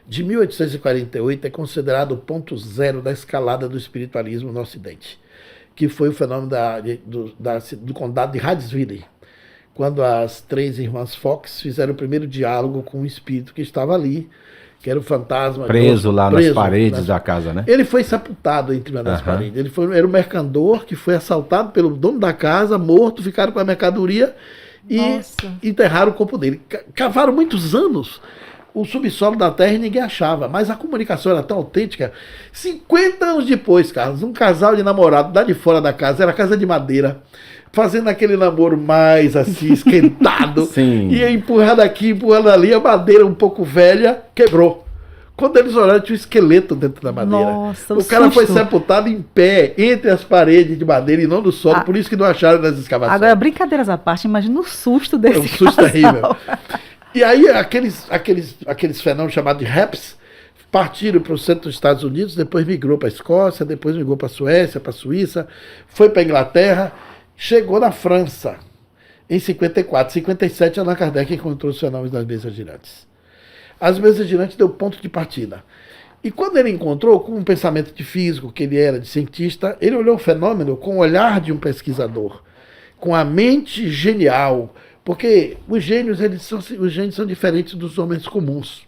de 1848 é considerado o ponto zero da escalada do espiritualismo no Ocidente. que foi o fenômeno do condado de Huddersville, quando as 3 irmãs Fox fizeram o primeiro diálogo com o espírito que estava ali, que era o fantasma. Preso lá nas paredes da casa, né? Ele foi sepultado entre uma das paredes. Era um mercador que foi assaltado pelo dono da casa, morto, ficaram com a mercadoria e enterraram o corpo dele. Cavaram muitos anos o subsolo da terra e ninguém achava, mas a comunicação era tão autêntica. 50 anos depois, Carlos, um casal de namorado lá de fora da casa, era casa de madeira, fazendo aquele namoro mais assim, esquentado, ia empurrando aqui, empurrando ali, a madeira um pouco velha, quebrou. Quando eles olharam, tinha um esqueleto dentro da madeira. Nossa, o cara foi sepultado em pé, entre as paredes de madeira e não no solo, por isso que não acharam nas escavações. Agora, brincadeiras à parte, imagina o susto desse um susto terrível. E aí, aqueles fenômenos chamados de RAPs partiram para o centro dos Estados Unidos, depois migrou para a Escócia, depois migrou para a Suécia, para a Suíça, foi para a Inglaterra, chegou na França em 54. Em 57, Allan Kardec encontrou os fenômenos das mesas girantes. As mesas girantes deu ponto de partida. E quando ele encontrou, com um pensamento de físico, que ele era de cientista, ele olhou o fenômeno com o olhar de um pesquisador, com a mente genial, porque os gênios são diferentes dos homens comuns.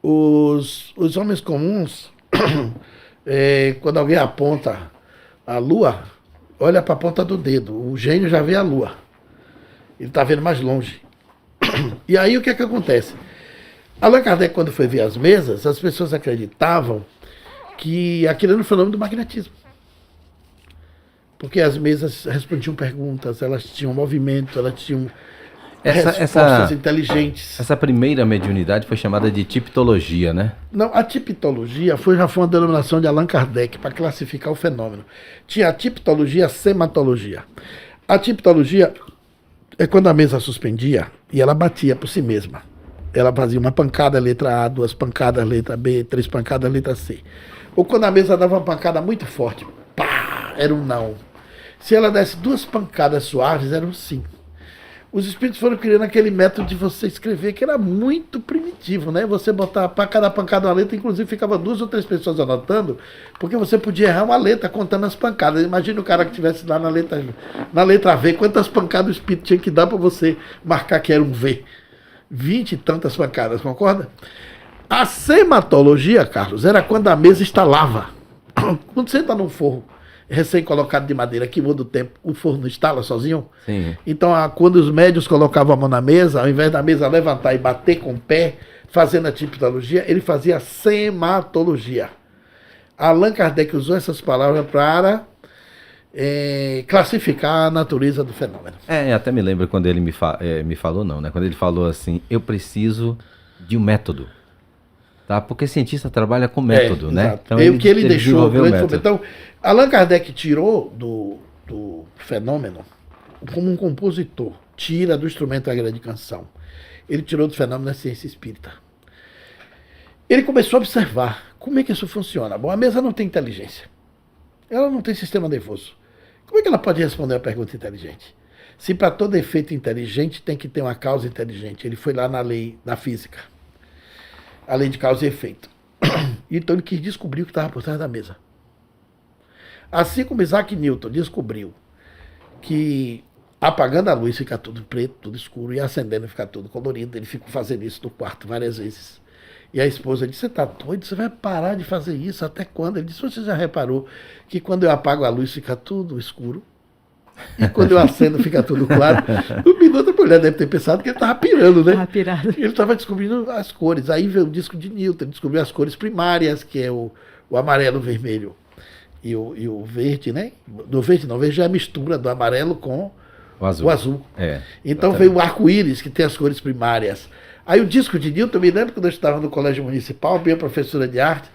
Os homens comuns, quando alguém aponta a lua, olha para a ponta do dedo. O gênio já vê a lua. Ele está vendo mais longe. E aí o que é que acontece? Allan Kardec, quando foi ver as mesas, as pessoas acreditavam que aquilo era um fenômeno do magnetismo. Porque as mesas respondiam perguntas, elas tinham movimento, elas tinham respostas inteligentes. Essa primeira mediunidade foi chamada de tipologia, né? Não, a tipologia já foi uma denominação de Allan Kardec para classificar o fenômeno. Tinha a tipologia e a sematologia. A tipologia é quando a mesa suspendia e ela batia por si mesma. Ela fazia uma pancada, letra A, 2 pancadas, letra B, 3 pancadas, letra C. Ou quando a mesa dava uma pancada muito forte, pá, era um não. Se ela desse 2 pancadas suaves, era um sim. Os espíritos foram criando aquele método de você escrever, que era muito primitivo, né? Você botar para cada pancada uma letra, inclusive ficava 2 ou 3 pessoas anotando, porque você podia errar uma letra contando as pancadas. Imagina o cara que estivesse lá na letra V, quantas pancadas o espírito tinha que dar para você marcar que era um V. 20 e tantas pancadas, concorda? A sematologia, Carlos, era quando a mesa estalava. Quando você está num forro recém-colocado de madeira, que muda o tempo, o forno estala sozinho. Sim. Então, quando os médios colocavam a mão na mesa, ao invés da mesa levantar e bater com o pé, fazendo a tipologia, ele fazia a sematologia. Allan Kardec usou essas palavras para classificar a natureza do fenômeno. Até me lembro quando ele me falou, não, né? Quando ele falou assim, eu preciso de um método. Tá? Porque cientista trabalha com método, né? Exato. Então, o que ele deixou. método. Então, Allan Kardec tirou do fenômeno como um compositor, tira do instrumento a grande canção. Ele tirou do fenômeno a ciência espírita. Ele começou a observar como é que isso funciona. Bom, a mesa não tem inteligência. Ela não tem sistema nervoso. Como é que ela pode responder a pergunta inteligente? Se para todo efeito inteligente tem que ter uma causa inteligente. Ele foi lá na lei da física. A lei de causa e efeito. Então ele quis descobrir o que estava por trás da mesa. Assim como Isaac Newton descobriu que apagando a luz fica tudo preto, tudo escuro, e acendendo fica tudo colorido, ele ficou fazendo isso no quarto várias vezes. E a esposa disse, você está doido? Você vai parar de fazer isso? Até quando? Ele disse, você já reparou que quando eu apago a luz fica tudo escuro? E quando eu acendo fica tudo claro? No minuto a mulher deve ter pensado que ele estava pirando, né? Pirado. Ele estava descobrindo as cores. Aí veio o disco de Newton, ele descobriu as cores primárias, que é o amarelo, o vermelho e o verde, né? Do verde não, o verde é a mistura do amarelo com o azul. Então veio o arco-íris, que tem as cores primárias. Aí o disco de Newton, eu me lembro quando eu estava no colégio municipal, minha professora de arte,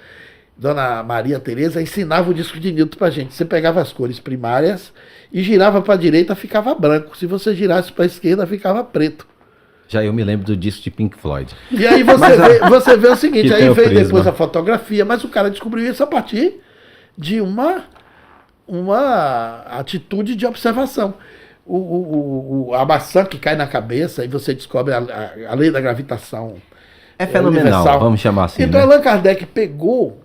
Dona Maria Tereza, ensinava o disco de Newton pra gente. Você pegava as cores primárias e girava para a direita, ficava branco. Se você girasse para a esquerda, ficava preto. Já eu me lembro do disco de Pink Floyd. E aí você vê o seguinte, aí veio depois a fotografia, mas o cara descobriu isso a partir de uma atitude de observação. A maçã que cai na cabeça e você descobre a lei da gravitação. É fenomenal, universal. Vamos chamar assim. Então, né? Allan Kardec pegou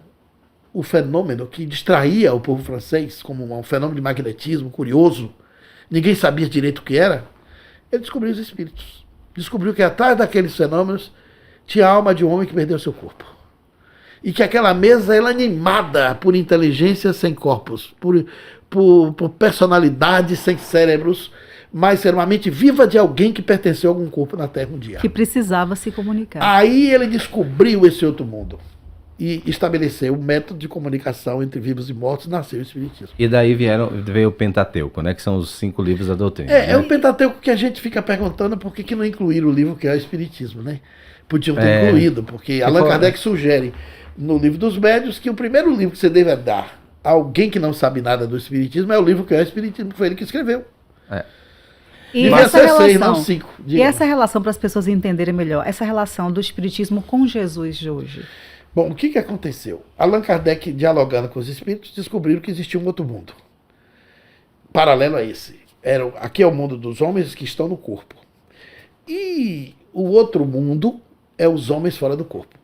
o fenômeno que distraía o povo francês como um fenômeno de magnetismo curioso, ninguém sabia direito o que era, ele descobriu os espíritos. Descobriu que atrás daqueles fenômenos tinha a alma de um homem que perdeu seu corpo. E que aquela mesa era animada por inteligência sem corpos, por personalidade sem cérebros, mas era uma mente viva de alguém que pertenceu a algum corpo na Terra um dia. Que precisava se comunicar. Aí ele descobriu esse outro mundo e estabeleceu um método de comunicação entre vivos e mortos, nasceu o Espiritismo. E daí veio o Pentateuco, né? Que são os 5 livros da doutrina. É né? o Pentateuco que a gente fica perguntando por que não incluíram o livro que é o Espiritismo, né? Podiam ter incluído, porque Allan Kardec sugere no Livro dos Médiuns que o primeiro livro que você deve dar a alguém que não sabe nada do Espiritismo é o livro que é o Espiritismo, que foi ele que escreveu. E devia essa ser relação, 6, não 5. e essa relação, para as pessoas entenderem melhor, essa relação do Espiritismo com Jesus de hoje? Bom, o que aconteceu? Allan Kardec, dialogando com os espíritos, descobriram que existia um outro mundo. Paralelo a esse. Aqui é o mundo dos homens que estão no corpo. E o outro mundo é os homens fora do corpo.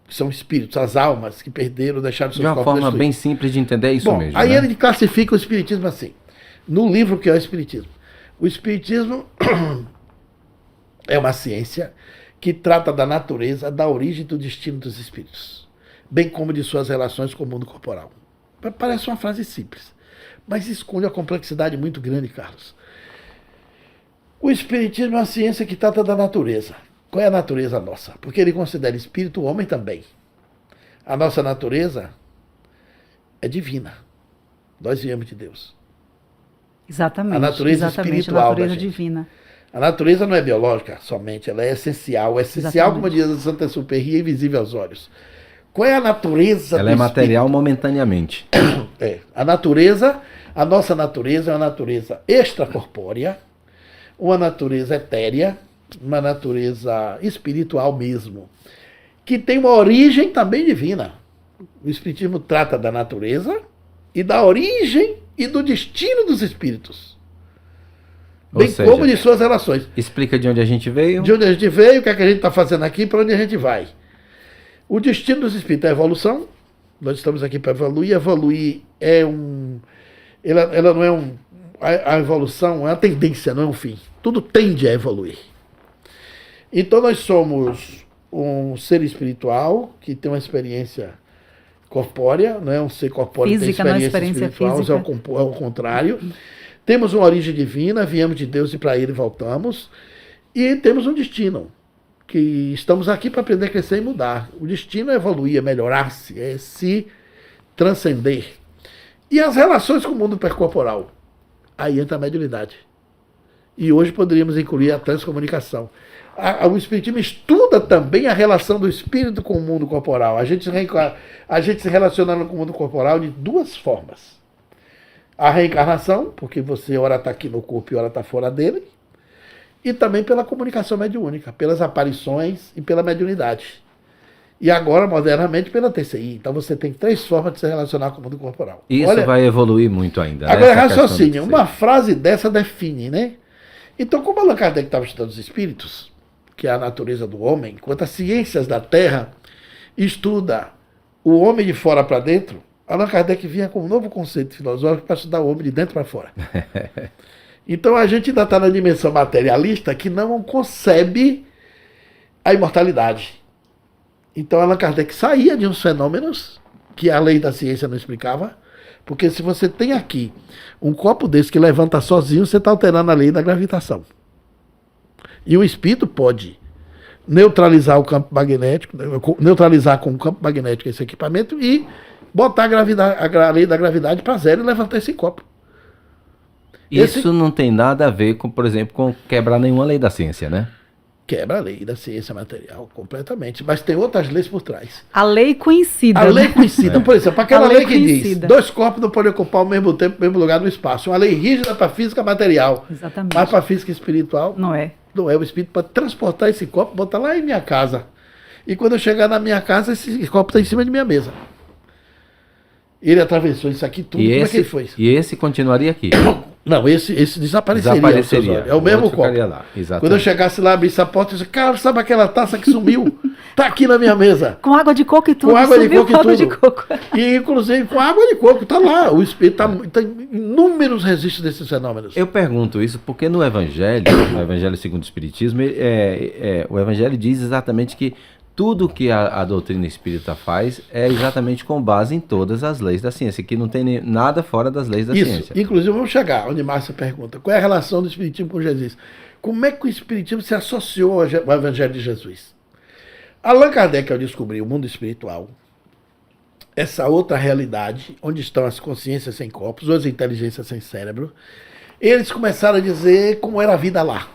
Que são espíritos, as almas que perderam, deixaram seus corpos De uma forma destruídos. bem simples de entender, é isso mesmo. Aí né? ele classifica o Espiritismo assim. No livro que é o Espiritismo. O Espiritismo é uma ciência que trata da natureza, da origem e do destino dos espíritos, bem como de suas relações com o mundo corporal. Parece uma frase simples, mas esconde uma complexidade muito grande, Carlos. O Espiritismo é uma ciência que trata da natureza. Qual é a natureza nossa? Porque ele considera espírito o homem também. A nossa natureza é divina. Nós viemos de Deus. Exatamente. A natureza espiritual a natureza da gente. divina. A natureza não é biológica somente, ela é essencial. É essencial, Exatamente. como diz a Santa Superia, invisível aos olhos. Qual é a natureza Ela é material momentaneamente. A nossa natureza é uma natureza extracorpórea, uma natureza etérea, uma natureza espiritual mesmo, que tem uma origem também divina. O Espiritismo trata da natureza e da origem e do destino dos espíritos. Ou Bem seja, como de suas relações. Explica de onde a gente veio. De onde a gente veio, o que é que a gente está fazendo aqui, para onde a gente vai. O destino dos espíritos é a evolução. Nós estamos aqui para evoluir. Evoluir é ela não é a evolução é uma tendência, não é um fim. Tudo tende a evoluir. Então nós somos um ser espiritual que tem uma experiência corpórea, não é um ser corpóreo que tem Física, não é experiência experiência espiritual, física. é o contrário. Temos uma origem divina, viemos de Deus e para Ele voltamos. E temos um destino, que estamos aqui para aprender a crescer e mudar. O destino é evoluir, é melhorar-se, é se transcender. E as relações com o mundo percorporal? Aí entra a mediunidade. E hoje poderíamos incluir a transcomunicação. O Espiritismo estuda também a relação do espírito com o mundo corporal. A gente se relaciona com o mundo corporal de duas formas. A reencarnação, porque você ora está aqui no corpo e ora está fora dele. E também pela comunicação mediúnica, pelas aparições e pela mediunidade. E agora, modernamente, pela TCI. Então você tem 3 formas de se relacionar com o mundo corporal. Isso vai evoluir muito ainda. Agora, essa questão raciocínio. do Uma frase dessa define, né? Então, como Allan Kardec estava estudando os espíritos, que é a natureza do homem, enquanto as ciências da Terra estuda o homem de fora para dentro, Allan Kardec vinha com um novo conceito filosófico para estudar o homem de dentro para fora. Então a gente ainda está na dimensão materialista que não concebe a imortalidade. Então Allan Kardec saía de uns fenômenos que a lei da ciência não explicava, porque se você tem aqui um copo desse que levanta sozinho, você está alterando a lei da gravitação. E o espírito pode neutralizar o campo magnético, neutralizar com o campo magnético esse equipamento e botar a lei da gravidade para zero e levantar esse copo. Isso não tem nada a ver com, por exemplo, com quebrar nenhuma lei da ciência, né? Quebra a lei da ciência material completamente, mas tem outras leis por trás. A lei conhecida. A lei conhecida, por exemplo, aquela lei que conhecida. diz 2 corpos não podem ocupar ao mesmo tempo, o mesmo lugar no espaço. Uma lei rígida para a física material. Exatamente. Mas para a física espiritual, Não é. não é. O espírito pode transportar esse copo, botar lá em minha casa. E quando eu chegar na minha casa, esse copo está em cima de minha mesa. Ele atravessou isso aqui tudo, como é que ele foi? E esse continuaria aqui. Não, esse desapareceria aos seus olhos. É o mesmo copo. Lá, quando eu chegasse lá, abrisse a porta, eu disse, cara, sabe aquela taça que sumiu? Tá aqui na minha mesa. Com água de coco e tudo. Com água de coco e tudo. De coco. E, inclusive, com água de coco. Tá lá. O Espírito tá inúmeros registros desses fenômenos. Eu pergunto isso porque no Evangelho, no Evangelho segundo o Espiritismo, o Evangelho diz exatamente que tudo que a doutrina espírita faz é exatamente com base em todas as leis da ciência, que não tem nada fora das leis da ciência. Inclusive, vamos chegar onde Márcia pergunta, qual é a relação do Espiritismo com Jesus? Como é que o Espiritismo se associou ao Evangelho de Jesus? Allan Kardec, ao descobrir o mundo espiritual, essa outra realidade, onde estão as consciências sem corpos, ou as inteligências sem cérebro, eles começaram a dizer como era a vida lá.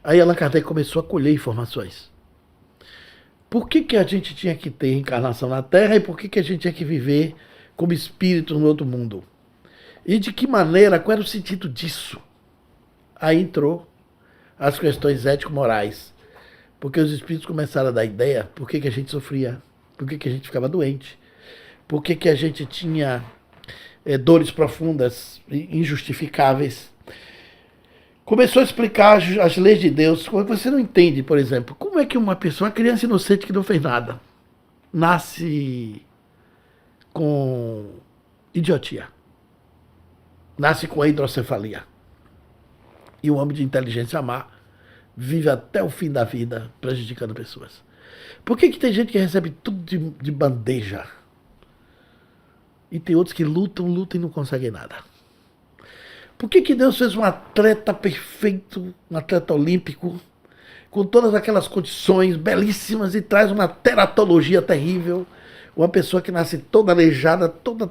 Aí Allan Kardec começou a colher informações. Por que a gente tinha que ter reencarnação na Terra e por que a gente tinha que viver como espírito no outro mundo? E de que maneira, qual era o sentido disso? Aí entrou as questões ético-morais. Porque os espíritos começaram a dar ideia por que a gente sofria, por que a gente ficava doente, por que a gente tinha dores profundas, injustificáveis. Começou a explicar as leis de Deus. Você não entende, por exemplo, como é que uma criança inocente que não fez nada, nasce com idiotia, nasce com a hidrocefalia. E o homem de inteligência má vive até o fim da vida prejudicando pessoas. Por que tem gente que recebe tudo de bandeja? E tem outros que lutam e não conseguem nada? Por que Deus fez um atleta perfeito, um atleta olímpico, com todas aquelas condições belíssimas e traz uma teratologia terrível? Uma pessoa que nasce toda aleijada, toda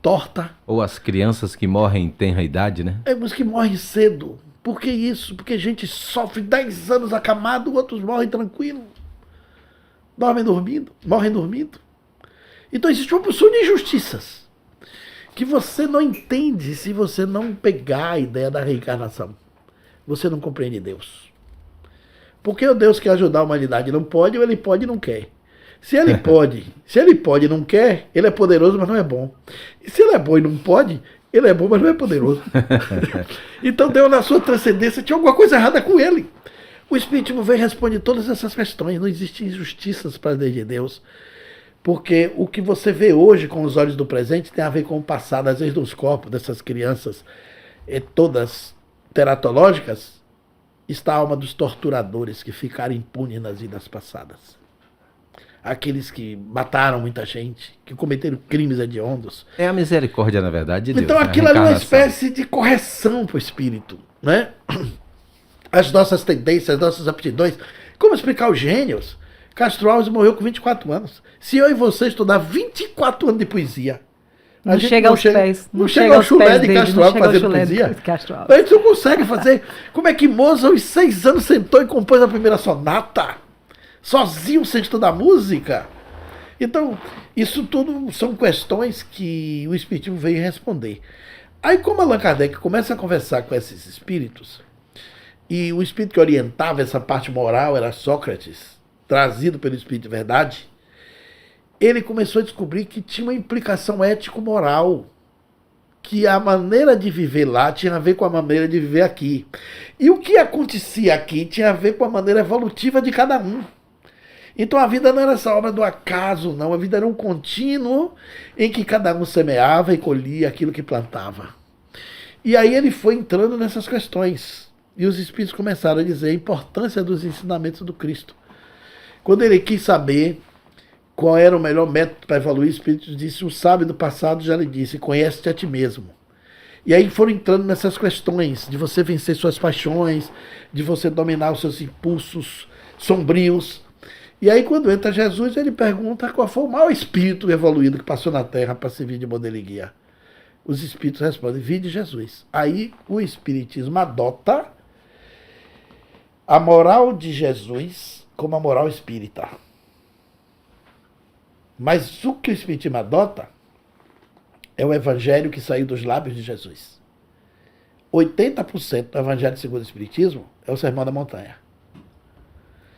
torta. Ou as crianças que morrem em tenra idade, né? Mas que morrem cedo. Por que isso? Porque a gente sofre 10 anos acamado, outros morrem tranquilo. Morrem dormindo. Então existe uma porção de injustiças que você não entende se você não pegar a ideia da reencarnação. Você não compreende Deus. Porque o Deus que ajudar a humanidade não pode, ou ele pode e não quer. Se ele pode e não quer, ele é poderoso, mas não é bom. E se ele é bom e não pode, ele é bom, mas não é poderoso. Então Deus, na sua transcendência, tinha alguma coisa errada com ele. O Espiritismo vem e responde todas essas questões. Não existem injustiças para a lei de Deus. Porque o que você vê hoje com os olhos do presente tem a ver com o passado. Às vezes, nos corpos dessas crianças, todas teratológicas, está a alma dos torturadores que ficaram impunes nas vidas passadas. Aqueles que mataram muita gente, que cometeram crimes hediondos. É a misericórdia, na verdade, de Deus. Então aquilo ali é uma espécie de correção para o espírito, né? As nossas tendências, as nossas aptidões. Como explicar os gênios? Castro Alves morreu com 24 anos. Se eu e você estudar 24 anos de poesia, não chega aos pés. Não chega ao chulé de Castro Alves fazendo poesia. A gente não consegue fazer. Como é que Mozart, aos 6 anos, sentou e compôs a primeira sonata? Sozinho, sem estudar música? Então, isso tudo são questões que o Espiritismo veio responder. Aí, como Allan Kardec começa a conversar com esses espíritos, e o espírito que orientava essa parte moral era Sócrates, trazido pelo Espírito de Verdade, ele começou a descobrir que tinha uma implicação ético-moral, que a maneira de viver lá tinha a ver com a maneira de viver aqui. E o que acontecia aqui tinha a ver com a maneira evolutiva de cada um. Então a vida não era essa obra do acaso, não. A vida era um contínuo em que cada um semeava e colhia aquilo que plantava. E aí ele foi entrando nessas questões. E os espíritos começaram a dizer a importância dos ensinamentos do Cristo. Quando ele quis saber qual era o melhor método para evoluir, o Espírito disse, o sábio do passado já lhe disse, conhece-te a ti mesmo. E aí foram entrando nessas questões de você vencer suas paixões, de você dominar os seus impulsos sombrios. E aí quando entra Jesus, ele pergunta qual foi o maior espírito evoluído que passou na Terra para servir de modelo e guia. Os espíritos respondem, vide Jesus. Aí o Espiritismo adota a moral de Jesus como a moral espírita. Mas o que o Espiritismo adota é o evangelho que saiu dos lábios de Jesus. 80% do evangelho segundo o Espiritismo é o Sermão da Montanha.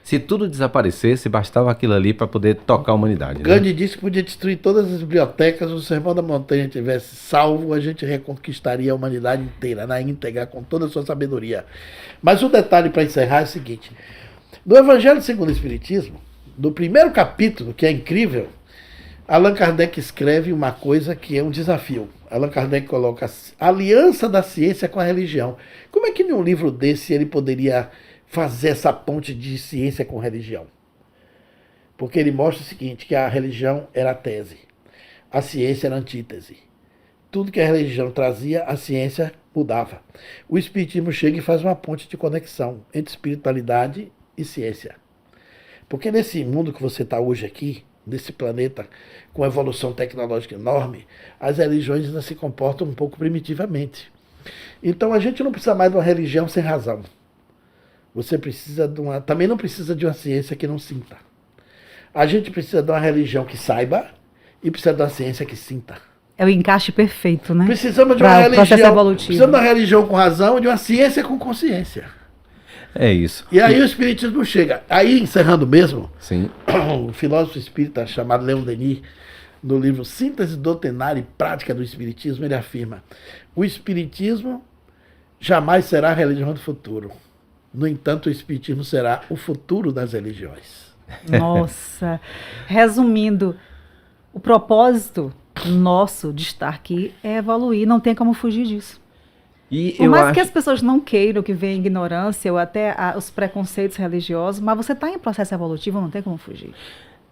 Se tudo desaparecesse, bastava aquilo ali para poder tocar a humanidade. Gandhi disse que podia destruir todas as bibliotecas, o Sermão da Montanha tivesse salvo, a gente reconquistaria a humanidade inteira, na íntegra, com toda a sua sabedoria. Mas o detalhe para encerrar é o seguinte: no Evangelho segundo o Espiritismo, no primeiro capítulo, que é incrível, Allan Kardec escreve uma coisa que é um desafio. Allan Kardec coloca a aliança da ciência com a religião. Como é que num livro desse ele poderia fazer essa ponte de ciência com religião? Porque ele mostra o seguinte, que a religião era a tese, a ciência era a antítese. Tudo que a religião trazia, a ciência mudava. O Espiritismo chega e faz uma ponte de conexão entre espiritualidade e ciência. Porque nesse mundo que você está hoje aqui, nesse planeta com evolução tecnológica enorme, as religiões ainda se comportam um pouco primitivamente. Então a gente não precisa mais de uma religião sem razão. Você precisa também não precisa de uma ciência que não sinta. A gente precisa de uma religião que saiba e precisa de uma ciência que sinta. É o encaixe perfeito, né? Precisamos de uma religião, precisamos de uma religião com razão e de uma ciência com consciência. É isso. E aí o Espiritismo chega. Aí, encerrando mesmo, sim, um filósofo espírita chamado Leon Denis, no livro Síntese Doutrinária e Prática do Espiritismo, ele afirma: o Espiritismo jamais será a religião do futuro. No entanto, o Espiritismo será o futuro das religiões. Nossa! Resumindo, o propósito nosso de estar aqui é evoluir, não tem como fugir disso. E por mais que as pessoas não queiram, que venha ignorância ou até os preconceitos religiosos, mas você está em processo evolutivo, não tem como fugir.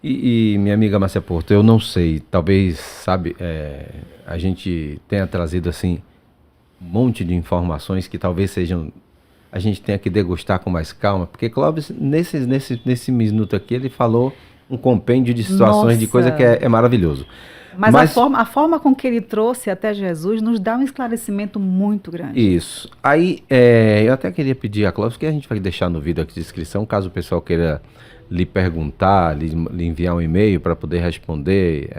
E minha amiga Márcia Porto, eu não sei, talvez, sabe, a gente tenha trazido assim um monte de informações que talvez sejam, a gente tenha que degustar com mais calma, porque Clóvis, nesse minuto aqui, ele falou um compêndio de situações, nossa, de coisa que é maravilhoso. Mas a forma com que ele trouxe até Jesus nos dá um esclarecimento muito grande. Isso. Aí, eu até queria pedir a Clóvis, que a gente vai deixar no vídeo aqui de descrição, caso o pessoal queira lhe perguntar, lhe enviar um e-mail para poder responder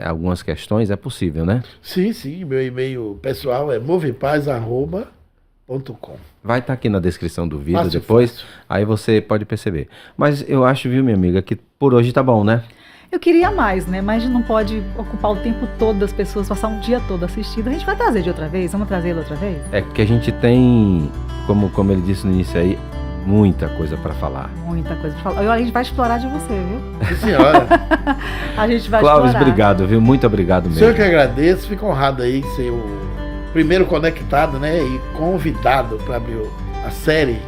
algumas questões, é possível, né? Sim, meu e-mail pessoal é movepaz@.com. Vai estar aqui na descrição do vídeo depois, aí você pode perceber. Mas eu acho, viu, minha amiga, que por hoje tá bom, né? Eu queria mais, né? Mas não pode ocupar o tempo todo das pessoas, passar um dia todo assistindo. A gente vai trazer de outra vez? Vamos trazer ele outra vez? É porque a gente tem, como ele disse no início aí, muita coisa para falar. Muita coisa para falar. A gente vai explorar de você, viu? Sim, senhora. A gente vai Clóvis, explorar. Obrigado, viu? Muito obrigado mesmo. Eu que agradeço, fico honrado aí de ser o primeiro conectado, né? E convidado para abrir a série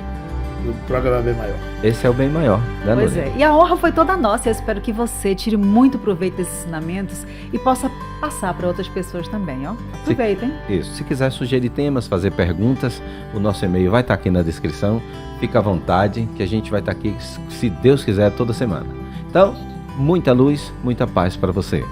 do programa Bem Maior. Esse é o Bem Maior, né, Pois Lorena? é. E a honra foi toda nossa. Eu espero que você tire muito proveito desses ensinamentos e possa passar para outras pessoas também, ó. Aproveitem. Isso. Se quiser sugerir temas, fazer perguntas, o nosso e-mail vai estar aqui na descrição. Fica à vontade, que a gente vai estar aqui, se Deus quiser, toda semana. Então, muita luz, muita paz para você.